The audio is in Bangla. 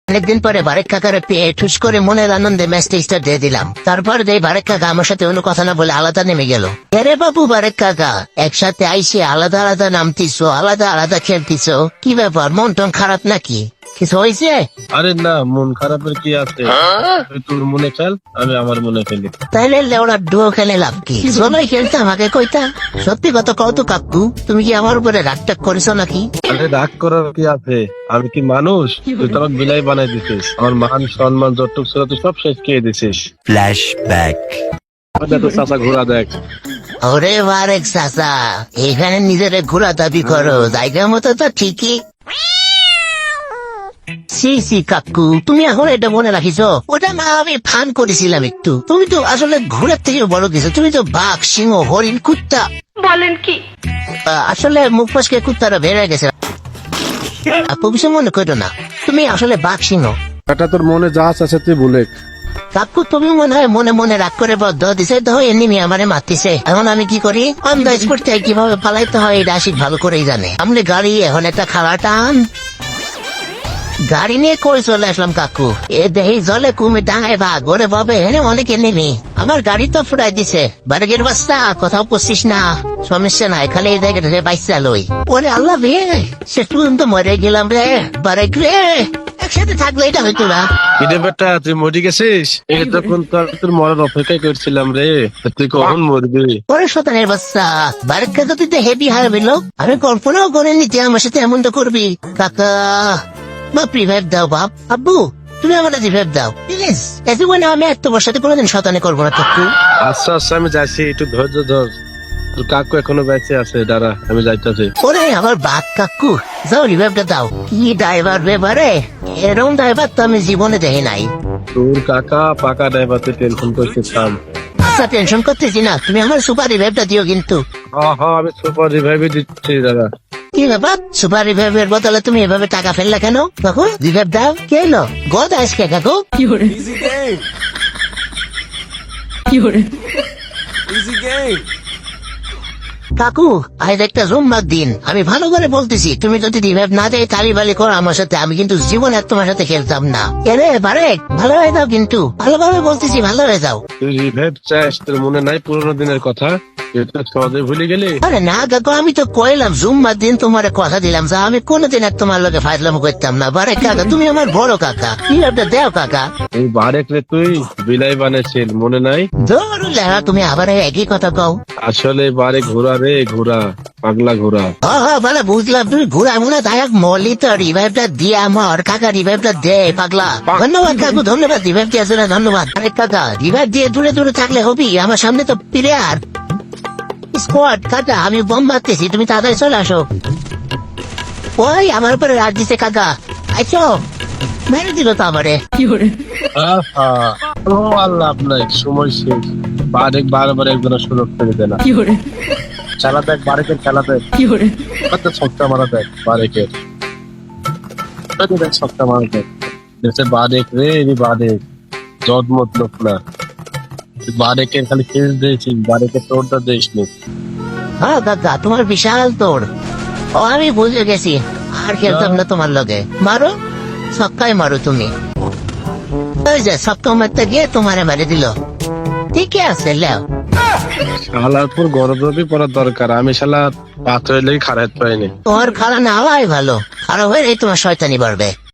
অনেকদিন পরে বারেক কাকারে পেয়ে ঠুস করে মনের আনন্দে ম্যাচটা স্টার্ট দিয়ে দিলাম। তারপর দেই বারেক কাকা আমার সাথে অন্য কথা না বলে আলাদা নেমে গেল। আরে বাবু বারেক কাকা, একসাথে আইসে আলাদা আলাদা নামতিছো, আলাদা আলাদা খেলতিছো, কি ব্যাপার? মন টন খারাপ নাকি? কিছু হয়েছে? আরে না, মন খারাপের কি আছে? তুই তোর মনে খেল, আমি আমার মনে খেলি। তাইলে লেওড়া ডুয়ো খেলে লাভ কি? সবাই খেলতাম আগে কইতা। সত্যি কথা কও তো কাকু, তুমি কি আমার উপরে রাগটাক করেছো নাকি? আরে রাগ করার কি আছে? আমি কি মানুষ? তুই তো আমাকে বিলাই বানাই দিছিস। আমার মান সম্মান যতটুক ছিল তুই সব শেষ খেয়ে দিছিস। ফ্ল্যাশব্যাক। তো চাচা ঘোরা দেখ। ওরে বারেক চাচা, এখানে নিজের ঘোরা দাবি করো, জায়গা মতো তো ঠিকই। সি সি কাকু, তুমি এখন এটা মনে রাখিস? ওটা না আমি ফান করেছিলাম একটু। তুমি তো আসলে ঘোড়ার থেকে বড় কিছু। তুমি তো বাঘ, সিংহ, হরিণ, কুত্তা। বলেন কি? আসলে মুখ ফসকে কুত্তারা বেড়ে গেছে। আপু কিছু মনে করো না, তুমি আসলে বাঘ, সিংহ। এটা তোর মনে যা আছে তুই বলে। কাকু তুমি মনে হয় মনে মনে রাগ করে বদ্ধ দিছে তো এমনি আমারে মারতিছে। এখন আমি কি করি? অন দ্য স্পট থেকে কিভাবে পালাইতে হয় এটা আশিক ভালো করেই জানে। আমলে গাড়ি এখন একটা খালা টান গাড়ি নিয়ে করে চলে আসলাম কাকু। এ দেহি জলে কুমির ডাঙায় ভাগ ওরে বাবা, এনে অনেকে নেমি। আমার গাড়ি তো ফুরাই দিছে। বারেকের বাস্তা কোথাও পড়ছিস না, সমস্যা নাই, খালি এই জায়গাটা বাইসা লই। ওরে আল্লাহ রে, শেষ পর্যন্ত মরে গেলাম রে বারেক রে। একসাথে থাকলে এটা হইতো না। কিরে বেটা, তুই মরে গেছিস? এই তখন তোর মরার অপেক্ষাই করছিলাম রে। তুই কখন মরবি? ওরে শতানের বাচ্চা, বারেক কাকা তুই তো হেভি হারবি লোক। আমি কল্পনাও করিনি যে আমার সাথে এমনটা করবি। কাকা বাপ রিভাইভ দাও বাপ। আব্বু তুমি আমার রিভাইভ দাও প্লিজ। এত মানে আমি এক তোমার সাথে কোনোদিন শতানি করবো না কাকু। আচ্ছা আচ্ছা, আমি যাচ্ছি, একটু ধৈর্য ধর। তোর কাকু এখনো বেঁচে আছে, দাঁড়া আমি যাইতেছি। ওরে আমার বাপ কাকু, যাও রিভাইভটা দাও। কি ড্রাইভার ব্যাপারে, এরকম ড্রাইভার তো আমি জীবনে দেখি নাই। তোর কাকা পাকা ড্রাইভার, তুই টেনশন করছিস থাম। আচ্ছা টেনশন করতেছি না, তুমি আমার সুপার রিভাইভটা দিও কিন্তু। হ্যাঁ হ্যাঁ, আমি সুপার রিভাইভই দিচ্ছি দাদা। কি ব্যাপার, সুপার রিভাইভের বদলে তুমি এভাবে টাকা ফেললা কেন কাকু? রিভাইভ দাও। কে এলো? গদ আজকে কাকু। কাকু আজ একটা জুম্মার দিন, আমি ভালো করে বলতেছি, তুমি যদি রিভাইভ না দেয় তালি বালি করো আমার সাথে, আমি কিন্তু জীবনে আর তোমার সাথে খেলতাম না। এরে বারেক ভালো হয়ে যাও কিন্তু, ভালোভাবে বলতেছি ভালো হয়ে যাও। তুই রিভাইভ চাস? তোর মনে নাই পুরোনো দিনের কথা? এটা সহজে ভুলে গেলি? আরে না কাকু, আমি তো কইলাম জুম্মার দিন তোমার কথা দিলাম যে আমি কোনোদিন আর তোমার লোকে ফাইজলাম করতাম না। বারেক কাকা তুমি আমার বড় কাকা, রিভাইভটা দেও কাকা। এই বারেক রে তুই বিলাই বানাইছিল, মনে নাই? ধরো লেহা, তুমি আবার এই একই কথা কও। আসলে বারে ঘোড়া রে, ঘোড়া, পাগলা ঘোড়া। বলে বুঝলাম তুমি ঘুরা মনে দায়ক মলি তো রিভাইভটা দিয়ে আমার কাকা রিভাইভটা দে পাগলা। ধন্যবাদ কাকু, ধন্যবাদ রিভাইভ দিয়ে জন্য ধন্যবাদ। আরে কাকা রিভাইভ দিয়ে দূরে দূরে থাকলে হবি, আমার সামনে তো প্লেয়ার স্কোয়াড। কাকা আমি বম মারতেছি, তুমি তাড়াতাড়ি চলে আসো। ওই আমার উপরে রাত দিছে কাকা, আইসো। মেরে দিল তো আমারে। আহা, ও আল্লাহ, আপনার সময় শেষ। বারেক বারবার একজনের সুযোগ করে দেয় না। খেলা দেখ বারেকের, খেলা দেখ। কত ছক্কা মারা দেখ বারেকের, কত দেখ ছক্কা মারা দেখ। দেশে বারেক রে, এই বারেক জটমত লোক না। বারেকের খালি খেল দিয়েছিস, বারেকের তোরটা দিস নি। হ্যাঁ কাকা তোমার বিশাল তোর। ও আমি বুঝে গেছি, আর খেলতাম না তোমার লগে। মারো ছক্কাই মারো তুমি। ওই যে ছক্কা মারতে গিয়ে তোমারে মারে দিল। ঠিকই আছে লেও। শালাপুর গরদবি পড়ার দরকার, আমি শালা পাথরের লেগে খারাপ পাইনি। তোমার খারাপ না হওয়াই ভালো, খারাপ হয়ে তোমার শয়তানি বাড়বে।